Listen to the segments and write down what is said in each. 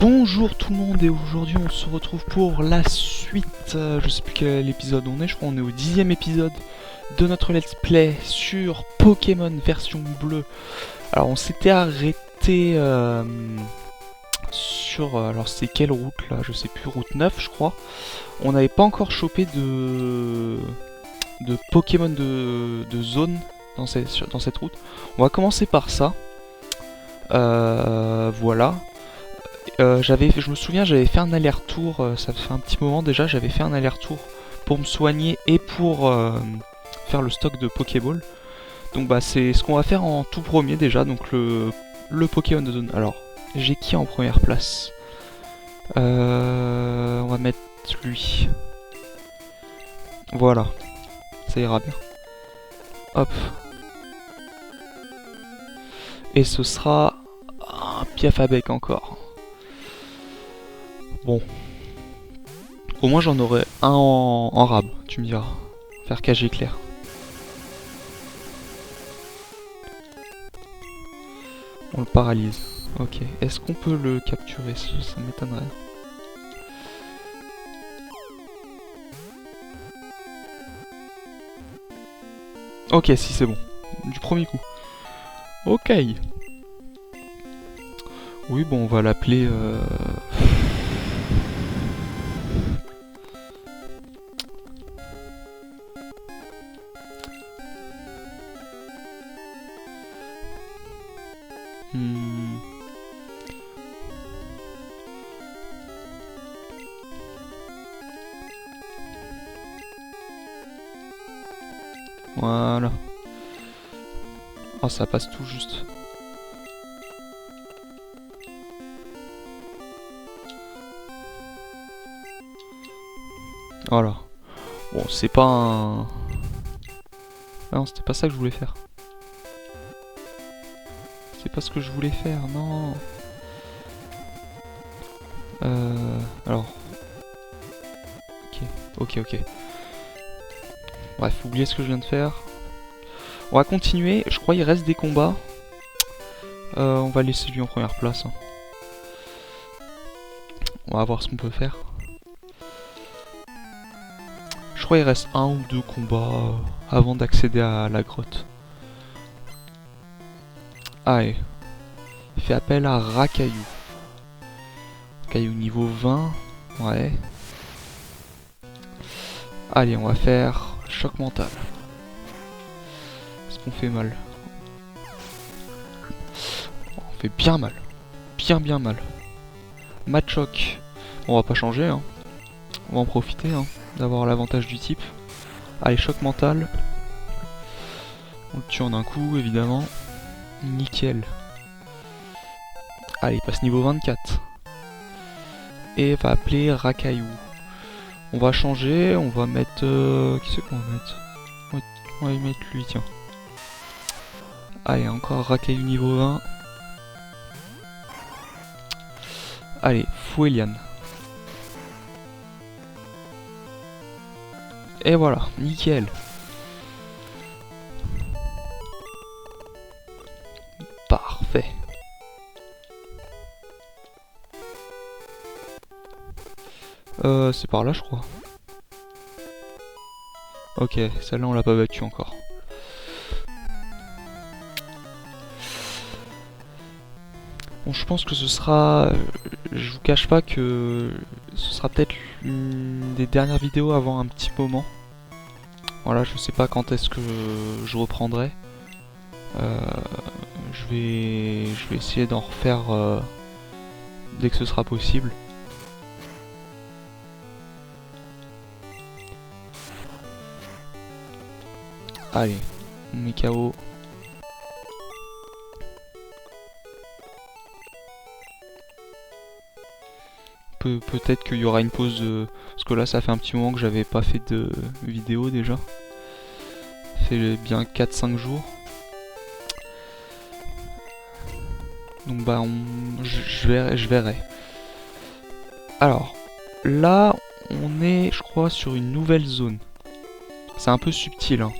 Bonjour tout le monde et aujourd'hui on se retrouve pour la suite, je sais plus quel épisode on est, je crois qu'on est au 10e épisode de notre let's play sur Pokémon version bleue. Alors on s'était arrêté sur, alors c'est quelle route là, je sais plus, route 9 je crois. On n'avait pas encore chopé de Pokémon de zone dans cette route. On va commencer par ça, voilà. Je me souviens, j'avais fait un aller-retour, ça fait un petit moment déjà, j'avais fait un aller-retour pour me soigner et pour faire le stock de Pokéball. Donc bah c'est ce qu'on va faire en tout premier déjà, donc le Pokémon de zone. Alors, j'ai qui en première place? On va mettre lui. Voilà, ça ira bien. Hop. Et ce sera un Piafabec encore. Bon. Au moins j'en aurai un en rab, tu me diras. Faire cage éclair. On le paralyse. Ok. Est-ce qu'on peut le capturer? Ça m'étonnerait. Ok, si c'est bon. Du premier coup. Ok. Oui, bon, on va l'appeler... Voilà. Oh, ça passe tout juste. Voilà. Bon, c'est pas un... Ah non, c'était pas ça que je voulais faire. C'est pas ce que je voulais faire, non. Alors... Ok. Bref, oubliez ce que je viens de faire. On va continuer, je crois qu'il reste des combats. On va laisser lui en première place. Hein. On va voir ce qu'on peut faire. Je crois qu'il reste un ou deux combats avant d'accéder à la grotte. Allez. Il fait appel à Racaillou. Racaillou niveau 20. Ouais. Allez, on va faire choc mental. Est-ce qu'on fait mal? On fait bien mal. Bien mal. Machoc. On va pas changer, hein. On va en profiter, hein, d'avoir l'avantage du type. Allez, choc mental. On le tue en un coup, évidemment. Nickel. Allez, il passe niveau 24. Et va appeler Racaillou. On va changer, on va mettre... qui c'est qu'on va mettre? On va y mettre lui, tiens. Allez, encore Racaillou niveau 20. Allez, Fouelian. Et voilà, nickel. Parfait. C'est par là, je crois. Ok, celle-là, on l'a pas battue encore. Bon, je pense que ce sera... Je vous cache pas que ce sera peut-être une des dernières vidéos avant un petit moment. Voilà, je sais pas quand est-ce que je reprendrai. Je vais essayer d'en refaire dès que ce sera possible. Allez, on met KO. Peut-être qu'il y aura une pause parce que là ça fait un petit moment que j'avais pas fait de vidéo déjà. Ça fait bien 4-5 jours. Donc bah je verrai. Alors, là on est je crois sur une nouvelle zone. C'est un peu subtil hein,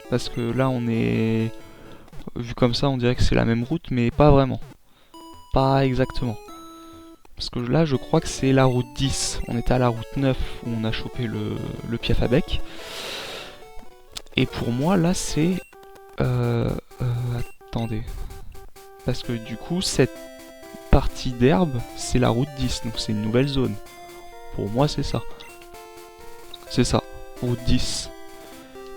parce que là on est... Vu comme ça on dirait que c'est la même route mais pas vraiment. Pas exactement. Parce que là, je crois que c'est la route 10. On était à la route 9 où on a chopé le Piafabec. Et pour moi, là, c'est... attendez. Parce que du coup, cette partie d'herbe, c'est la route 10. Donc c'est une nouvelle zone. Pour moi, c'est ça. C'est ça. Route 10.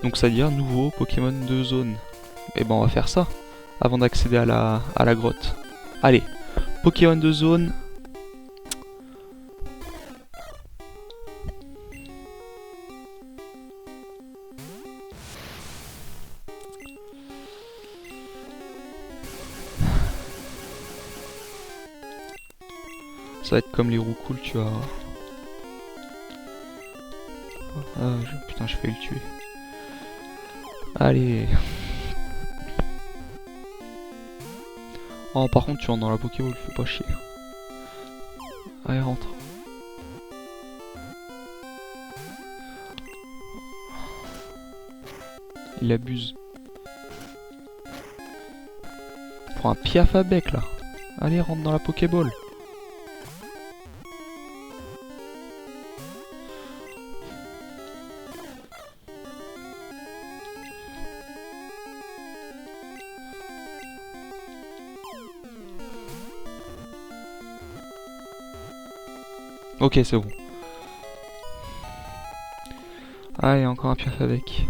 Donc ça veut dire nouveau Pokémon de zone. Et ben on va faire ça. Avant d'accéder à la grotte. Allez. Pokémon de zone. Ça va être comme les roues cool, tu vas voir. Putain, je vais le tuer. Allez. Oh, par contre, tu rentres dans la Pokéball, fais pas chier. Allez, rentre. Il abuse. Pour un Piafabec là. Allez, rentre dans la Pokéball. Ok, c'est bon. Allez, encore un Piafabec.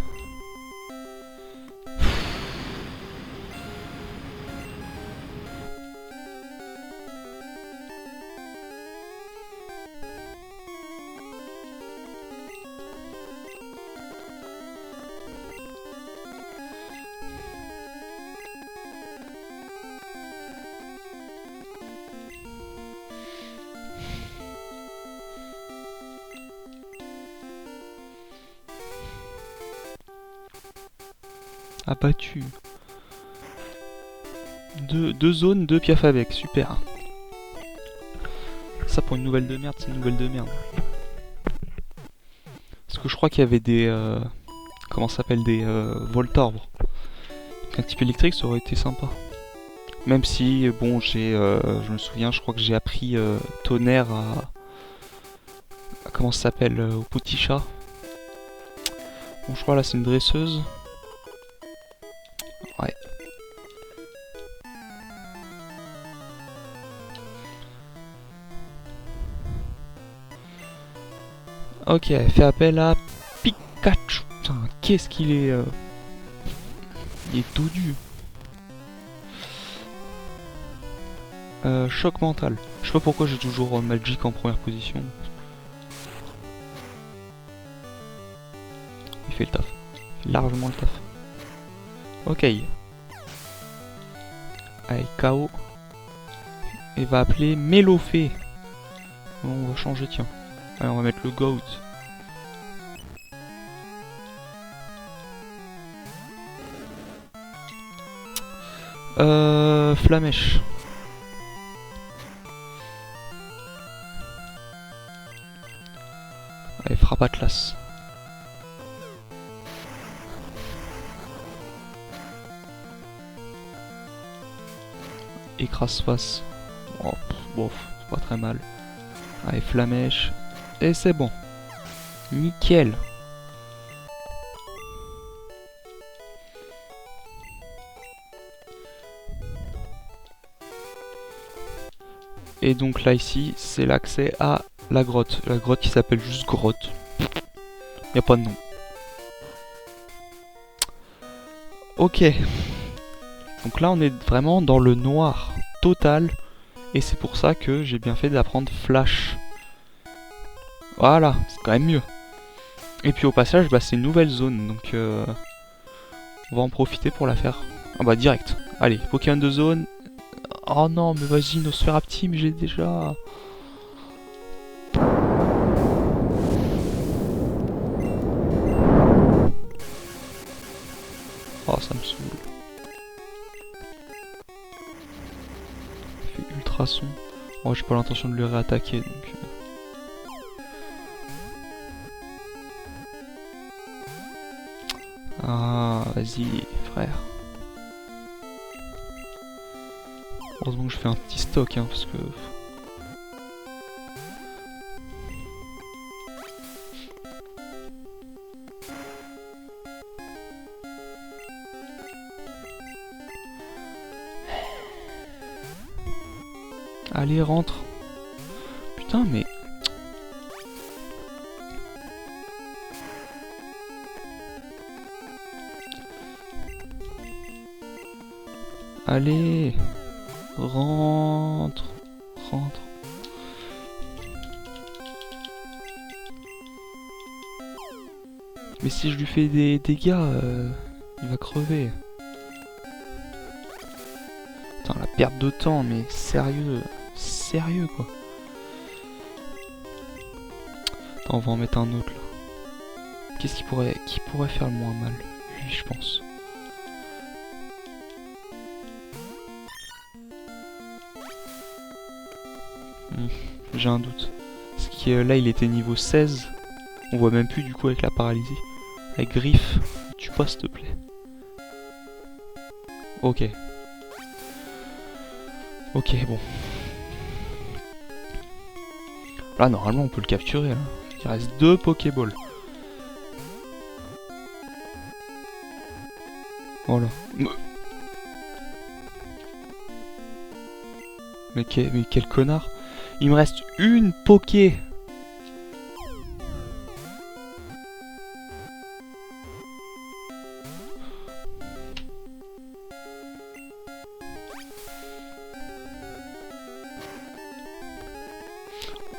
Abattu. Deux zones, deux Piafabec, super. Ça pour une nouvelle de merde, c'est une nouvelle de merde. Parce que je crois qu'il y avait des... comment ça s'appelle, des Voltorbres. Donc un type électrique, ça aurait été sympa. Même si, bon, je me souviens, je crois que j'ai appris Tonnerre à comment ça s'appelle, au petit chat. Bon, je crois là c'est une dresseuse. Ouais. Ok, elle fait appel à Pikachu. Putain, qu'est-ce qu'il est... Il est dodu. Choc mental. Je sais pas pourquoi j'ai toujours Magic en première position. Il fait le taf. Il fait largement le taf. Ok. Allez, KO. Et va appeler Mélofée. Bon, on va changer, tiens. Allez, on va mettre le Goat. Flamèche. Allez, frappe Atlas. Écrase face. Oh, bof, pas très mal. Allez, Flamèche. Et c'est bon. Nickel. Et donc là ici, c'est l'accès à la grotte. La grotte qui s'appelle juste grotte. Y a pas de nom. Ok. Donc là on est vraiment dans le noir total. Et c'est pour ça que j'ai bien fait d'apprendre Flash. Voilà, c'est quand même mieux. Et puis au passage, bah, c'est une nouvelle zone. Donc on va en profiter pour la faire. Ah bah direct. Allez, Pokémon de zone. Oh non, mais vas-y, Nosferapti, mais j'ai déjà... Oh, ça me saoule. Il fait ultrason. Oh, j'ai pas l'intention de le réattaquer, donc... Ah, vas-y, frère. Heureusement que je fais un petit stock, hein, parce que... Allez, rentre. Putain, mais... Allez, rentre, rentre. Mais si je lui fais des dégâts, il va crever. Putain, la perte de temps, mais sérieux, sérieux quoi. Attends, on va en mettre un autre là. Qu'est-ce qui pourrait faire le moins mal? Lui, je pense. J'ai un doute. Parce que là, il était niveau 16. On voit même plus du coup avec la paralysie. Avec griffe, tue pas s'il te plaît. Ok. Ok, bon. Là, normalement, on peut le capturer. Là. Il reste 2 Pokéballs. Voilà. Mais quel connard. Il me reste une Poké.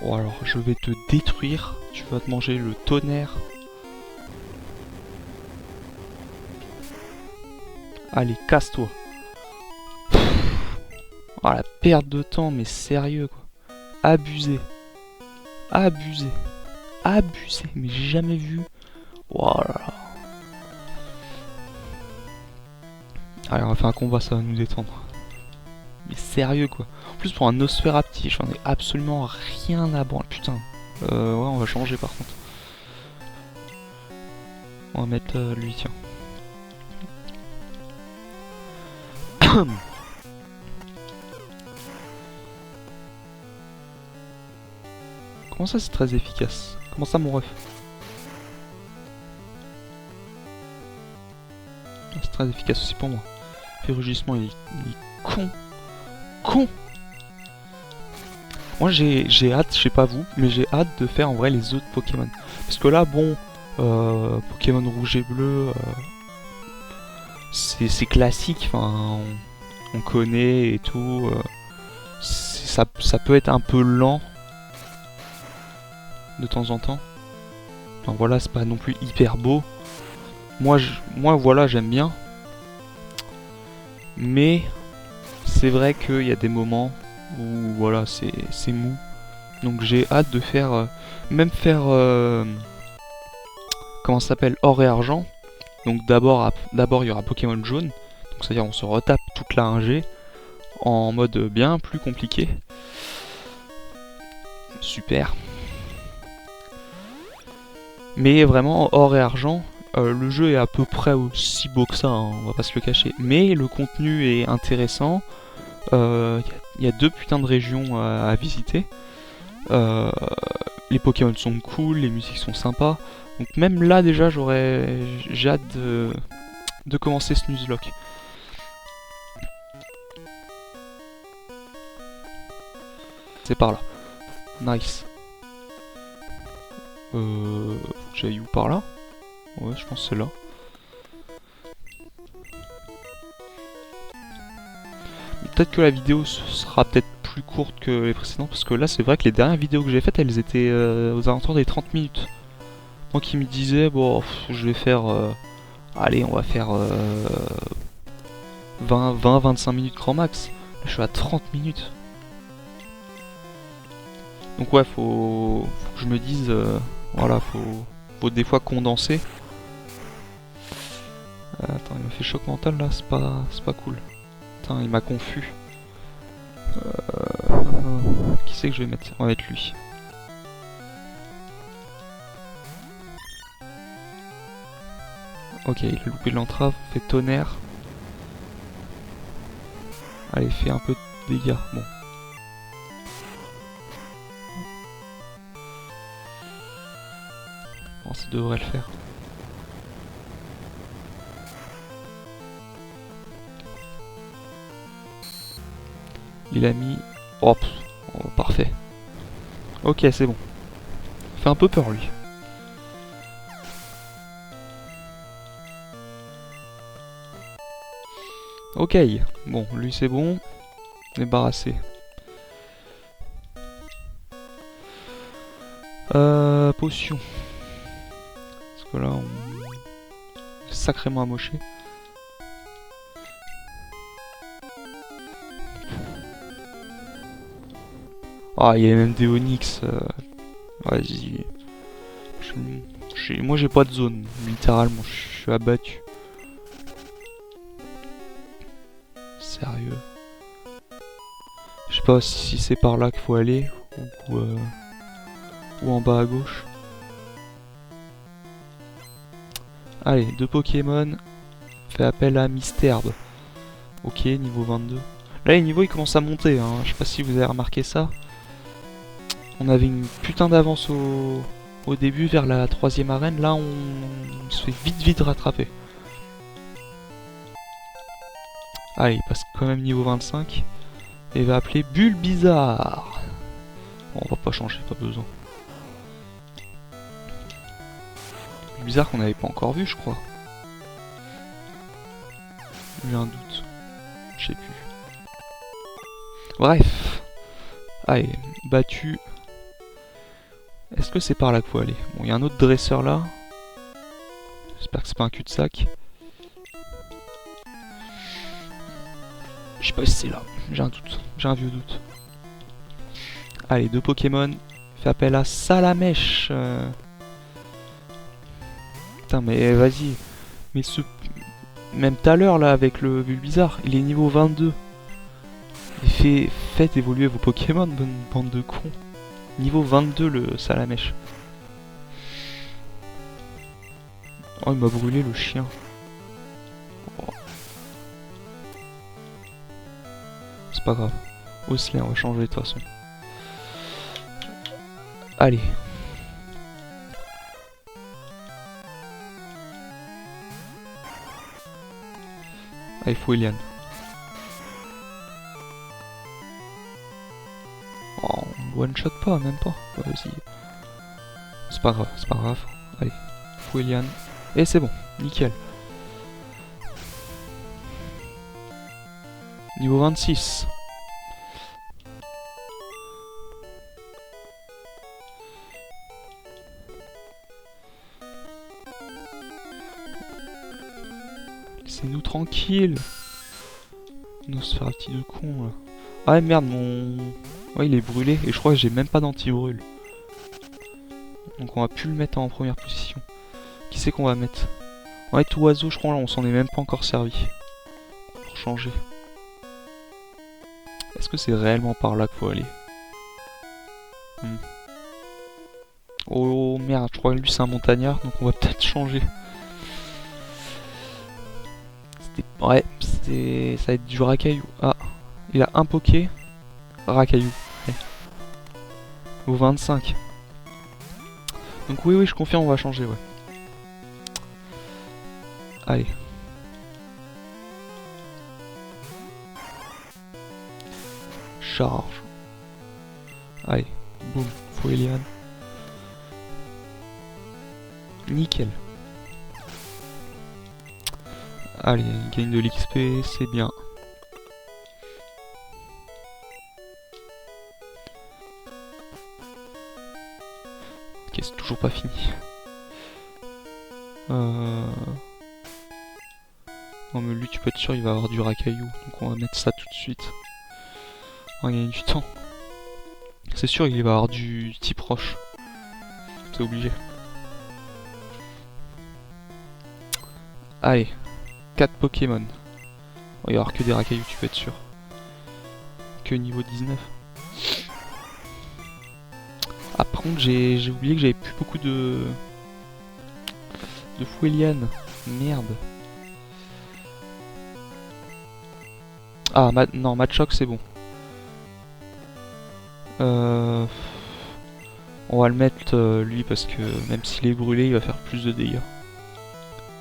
Oh alors, je vais te détruire. Tu vas te manger le tonnerre. Allez, casse-toi. Oh la perte de temps, mais sérieux quoi. Abusé. Abusé. Abusé. Mais j'ai jamais vu. Voilà. Allez, on va faire un combat, ça va nous détendre. Mais sérieux quoi. En plus pour un Nosferapti, j'en ai absolument rien à branler. Putain. Ouais, on va changer par contre. On va mettre lui, tiens. Comment ça c'est très efficace? Comment ça mon ref? C'est très efficace aussi pour moi. Le rugissement il est con. Con. Moi j'ai hâte, je sais pas vous, mais j'ai hâte de faire en vrai les autres Pokémon. Parce que là bon, Pokémon rouge et bleu, c'est classique, enfin on connaît et tout. Ça peut être un peu lent de temps en temps. Enfin voilà, c'est pas non plus hyper beau. Moi voilà, j'aime bien. Mais c'est vrai qu'il y a des moments où voilà, c'est mou. Donc j'ai hâte de faire, même faire, comment ça s'appelle, or et argent. Donc d'abord il y aura Pokémon jaune. Donc c'est-à-dire on se retape toute la 1G en mode bien plus compliqué. Super. Mais vraiment, or et argent, le jeu est à peu près aussi beau que ça, hein, on va pas se le cacher. Mais le contenu est intéressant. Il y a 2 putains de régions à visiter. Les Pokémon sont cool, les musiques sont sympas. Donc même là déjà, j'ai hâte de commencer ce Nuzlocke. C'est par là. Nice. Faut que j'aille où, par là? Ouais, je pense que c'est là. Peut-être que la vidéo sera peut-être plus courte que les précédentes, parce que là c'est vrai que les dernières vidéos que j'ai faites, elles étaient aux alentours des 30 minutes. Moi qui me disais, bon, je vais faire... allez, on va faire 20-25 minutes grand max. Là je suis à 30 minutes. Donc ouais, faut que je me dise, voilà, faut des fois condenser. Attends, il m'a fait choc mental là, c'est pas cool. Putain, il m'a confus. Qui c'est que je vais mettre? On va mettre lui. Ok, il a loupé l'entrave, fait tonnerre. Allez, fait un peu de dégâts, bon. Bon, ça devrait le faire. Il a mis... Oh, Oh, parfait. Ok, c'est bon. Fait un peu peur, lui. Ok. Bon, lui, c'est bon. Débarrassé. Potion. Parce que là, on est sacrément amoché. Ah, il y a même des Onyx. Vas-y. Moi, j'ai pas de zone. Littéralement, je suis abattu. Sérieux. Je sais pas si c'est par là qu'il faut aller ou en bas à gauche. Allez, 2 Pokémon. Fait appel à Mystherbe. Ok, niveau 22. Là, les niveaux ils commencent à monter. Hein. Je sais pas si vous avez remarqué ça. On avait une putain d'avance au début vers la 3ème arène. Là, on se fait vite rattraper. Allez, il passe quand même niveau 25. Et il va appeler Bulbizarre. Bon, on va pas changer, pas besoin. Bulbizarre qu'on n'avait pas encore vu, je crois. J'ai un doute. Je sais plus. Bref. Allez, battu. Est-ce que c'est par là qu'il faut aller? Bon, il y a un autre dresseur là. J'espère que c'est pas un cul-de-sac. Je sais pas si c'est là. J'ai un doute. J'ai un vieux doute. Allez, 2 Pokémon. Fait appel à Salamèche. Putain, mais vas-y. Mais ce... Même tout à l'heure là avec le Bulbizarre, il est niveau 22. Et faites évoluer vos Pokémon, bonne bande de cons. Niveau 22 le Salamèche. Oh, il m'a brûlé le chien. Oh. C'est pas grave. Osley, on va changer de toute façon. Allez. Allez, Fouelian. Oh, on one shot pas, même pas. Vas-y. C'est pas grave, c'est pas grave. Allez, Fouelian. Et c'est bon, nickel. Niveau 26. Laissez-nous tranquille. Nosferatu de con là. Ah merde, mon... Ouais, il est brûlé et je crois que j'ai même pas d'anti-brûle. Donc on va plus le mettre en première position. Qui c'est qu'on va mettre? Ouais, tout oiseau, je crois là, on s'en est même pas encore servi. Pour changer. Est-ce que c'est réellement par là qu'il faut aller? Oh merde, je crois que lui c'est un montagnard, donc on va peut-être changer. Ouais, ça va être du racaillou. Ah, il a un poké. Racaillou. Ouais. Au 25. Donc oui, je confirme, on va changer, ouais. Allez. Charge. Allez, boum, Fouelian. Nickel. Allez, il gagne de l'XP, c'est bien. Ok, c'est toujours pas fini. Non mais lui tu peux être sûr il va avoir du racaillou, donc on va mettre ça tout de suite. On va gagner du temps. C'est sûr il va avoir du type roche. C'est obligé. Allez, 4 Pokémon. Il va y avoir que des racailloux, tu peux être sûr. Que niveau 19. Ah par contre j'ai oublié que j'avais plus beaucoup de Fouelian. Merde. Ah non, Machoc c'est bon. On va le mettre lui parce que même s'il est brûlé il va faire plus de dégâts.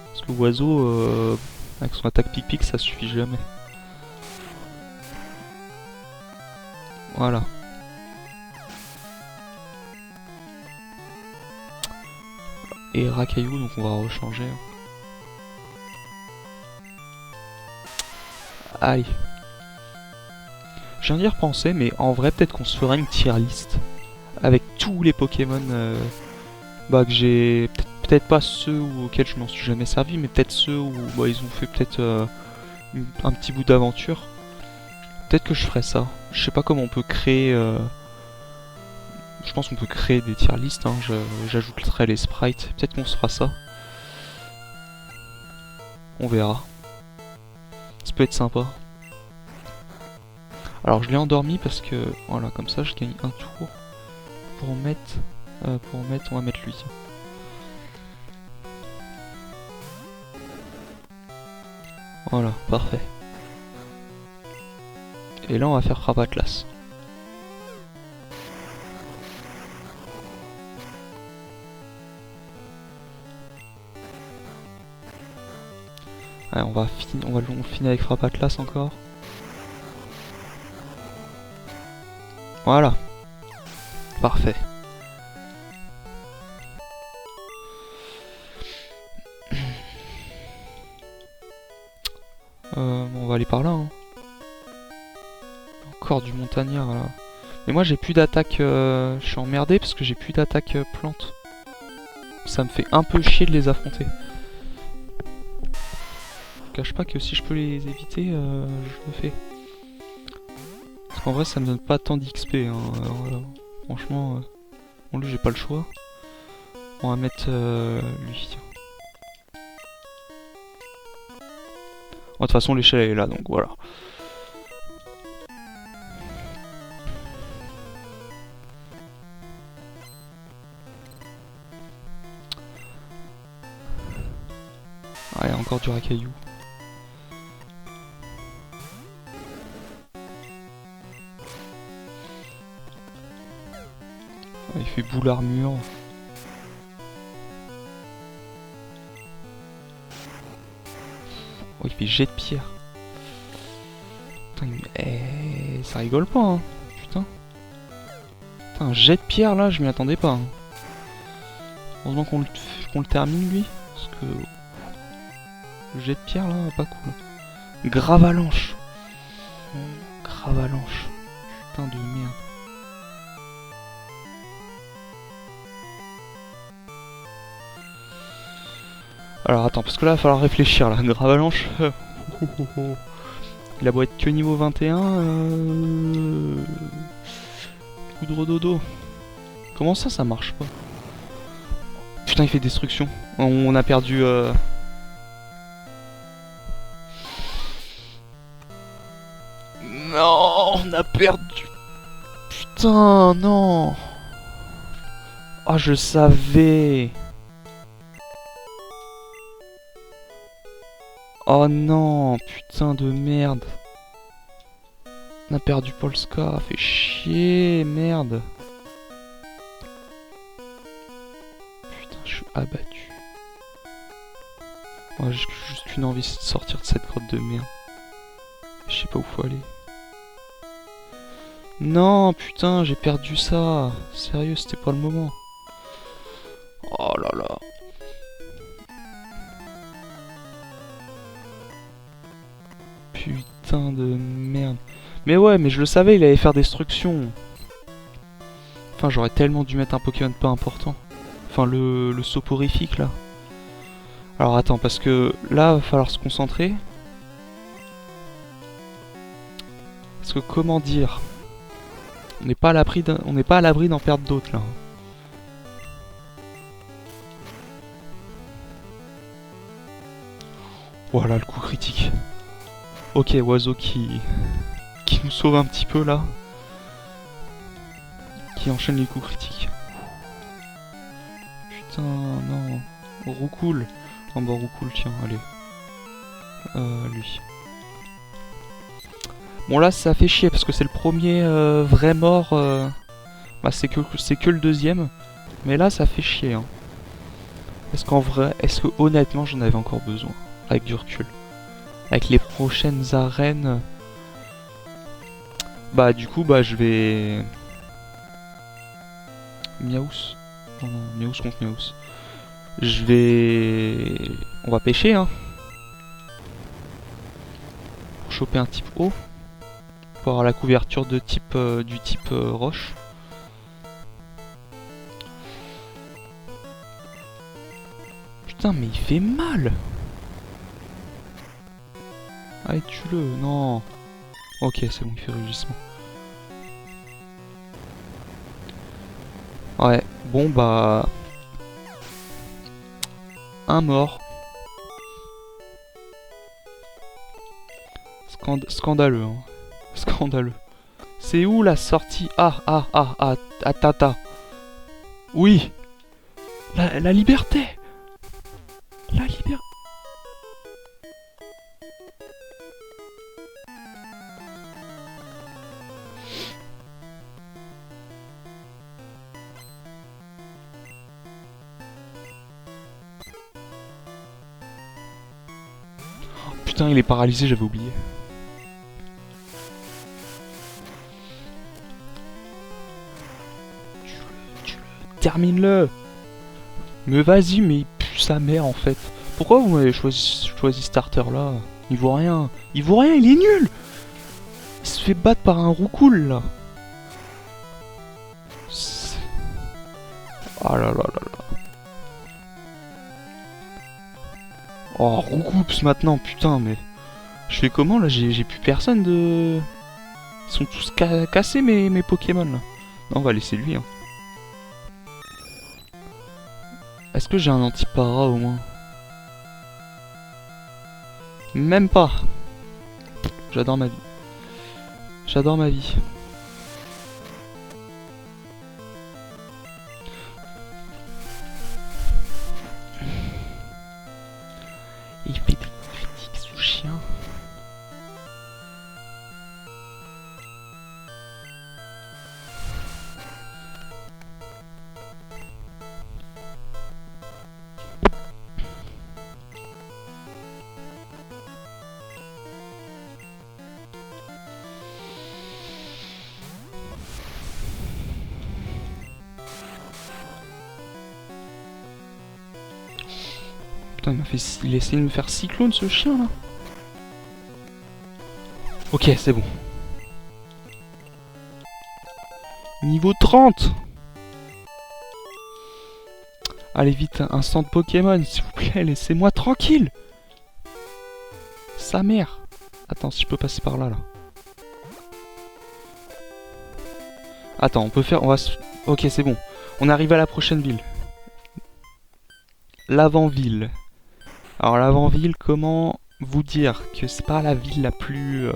Parce que l'oiseau avec son attaque pic-pic ça suffit jamais. Voilà. et Racaillou, donc on va rechanger. Allez. Je viens d'y repenser, mais en vrai, peut-être qu'on se fera une tier list avec tous les Pokémon bah, que j'ai. Peut-être pas ceux auxquels je m'en suis jamais servi, mais peut-être ceux où bah, ils ont fait peut-être un petit bout d'aventure. Peut-être que je ferai ça. Je sais pas comment on peut créer. Je pense qu'on peut créer des tier lists. Hein. J'ajouterai les sprites. Peut-être qu'on se fera ça. On verra. Ça peut être sympa. Alors je l'ai endormi parce que voilà, comme ça je gagne un tour pour mettre. On va mettre lui. Voilà, parfait. Et là on va faire frappe Atlas. Allez, on finir avec frappe Atlas encore. Voilà. Parfait. On va aller par là. Hein. Encore du montagnard là. Mais moi j'ai plus d'attaque. Je suis emmerdé parce que j'ai plus d'attaque plante. Ça me fait un peu chier de les affronter. Je cache pas que si je peux les éviter, je le fais. Parce qu'en vrai ça me donne pas tant d'XP. Hein. Voilà. Franchement, bon lui j'ai pas le choix. On va mettre lui. De toute façon l'échelle elle est là donc voilà. Allez, encore du racaillou. Il fait boule armure. Oh, il fait jet de pierre. Putain, ça rigole pas, hein. Putain. Putain, un jet de pierre là, je m'y attendais pas. Hein. Heureusement qu'on le termine lui. Parce que. Le jet de pierre là, pas cool. Gravalanche. Gravalanche. Putain de merde. Alors attends, parce que là, il va falloir réfléchir là. Gravalanche. Il a beau être que niveau 21. Poudre dodo. Comment ça marche pas? Putain, il fait destruction. On a perdu. Non, on a perdu. Putain, non. Ah, je savais. Oh non, putain de merde. On a perdu Polska, fait chier, merde. Putain, je suis abattu. Moi, j'ai juste une envie, c'est de sortir de cette grotte de merde. Je sais pas où faut aller. Non, putain, j'ai perdu ça. Sérieux, c'était pas le moment. Oh là là. Putain de merde. Mais ouais, mais je le savais, il allait faire destruction. Enfin, j'aurais tellement dû mettre un Pokémon pas important. Enfin, le soporifique, là. Alors, attends, parce que là, va falloir se concentrer. Parce que, comment dire? On n'est pas à l'abri d'en perdre d'autres, là. Voilà, le coup critique. Ok, oiseau qui nous sauve un petit peu là. Qui enchaîne les coups critiques. Putain, non. Roucoule. Oh bah Roucoule, tiens, allez. Lui. Bon là ça fait chier parce que c'est le premier vrai mort. Bah c'est que le deuxième. Mais là ça fait chier. Hein. Est-ce qu'en vrai, est-ce que honnêtement j'en avais encore besoin? Avec du recul. Avec les prochaines arènes. Bah du coup bah je vais. Miaous. Non, non, Miaous contre Miaous. Je vais... On va pêcher, hein. Pour choper un type eau. Pour avoir la couverture de type, du type roche. Putain, mais il fait mal. Allez, tue-le. Non. Ok, c'est bon, il fait rugissement. Ouais, bon bah... Un mort. Scandaleux, hein. Scandaleux. C'est où la sortie? Tata. Oui. La liberté. La liberté. Putain, il est paralysé, j'avais oublié. Termine-le. Mais vas-y, mais il pue sa mère en fait. Pourquoi vous m'avez choisi starter là? Il vaut rien. Il vaut rien, il est nul. Il se fait battre par un roucoule là. Oh là là là là. Oh, roucoups maintenant, putain, mais... Je fais comment là? J'ai plus personne de... Ils sont tous cassés mes Pokémon là. Non, on va laisser lui, hein. Est-ce que j'ai un anti-para au moins? Même pas. J'adore ma vie. J'adore ma vie. Il fait des critiques sous chien. Putain, il a essayé de me faire cyclone ce chien là. Ok, c'est bon. Niveau 30. Allez vite, un centre Pokémon, s'il vous plaît, laissez-moi tranquille. Sa mère. Attends, si je peux passer par là, là. Attends, on peut faire... Ok, c'est bon. On arrive à la prochaine ville. L'avant-ville. Alors l'avant-ville, comment vous dire que c'est pas la ville la plus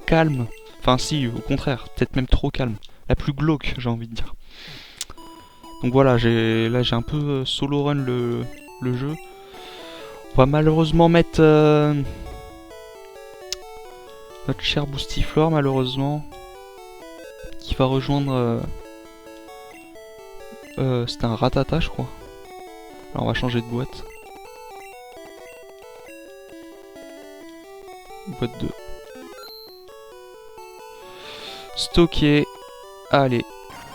calme. Enfin si, au contraire, peut-être même trop calme. La plus glauque, j'ai envie de dire. Donc voilà, là j'ai un peu solo run le jeu. On va malheureusement mettre notre cher Boostiflore, malheureusement. Qui va rejoindre... c'était un Ratata, je crois. Alors on va changer de boîte. Boîte 2. Stocké. Allez.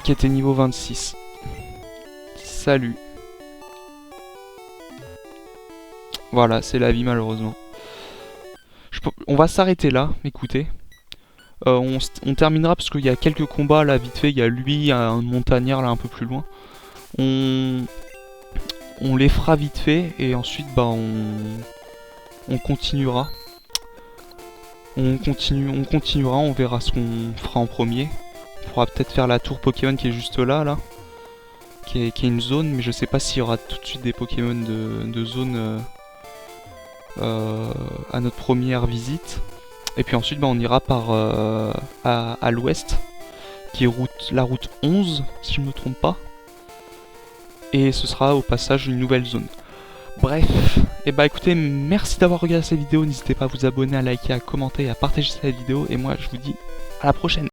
Qui était niveau 26. Salut. Voilà, c'est la vie malheureusement. On va s'arrêter là, écoutez. On terminera parce qu'il y a quelques combats là vite fait. Il y a lui, il y a un montagnard là un peu plus loin. On les fera vite fait et ensuite bah on continuera. On continuera, on verra ce qu'on fera en premier. On pourra peut-être faire la tour Pokémon qui est juste là, qui est une zone, mais je sais pas s'il y aura tout de suite des Pokémon de zone à notre première visite. Et puis ensuite bah, on ira par à l'ouest, qui est la route 11, si je ne me trompe pas. Et ce sera au passage une nouvelle zone. Bref, et bah écoutez, merci d'avoir regardé cette vidéo, n'hésitez pas à vous abonner, à liker, à commenter et à partager cette vidéo, et moi je vous dis à la prochaine.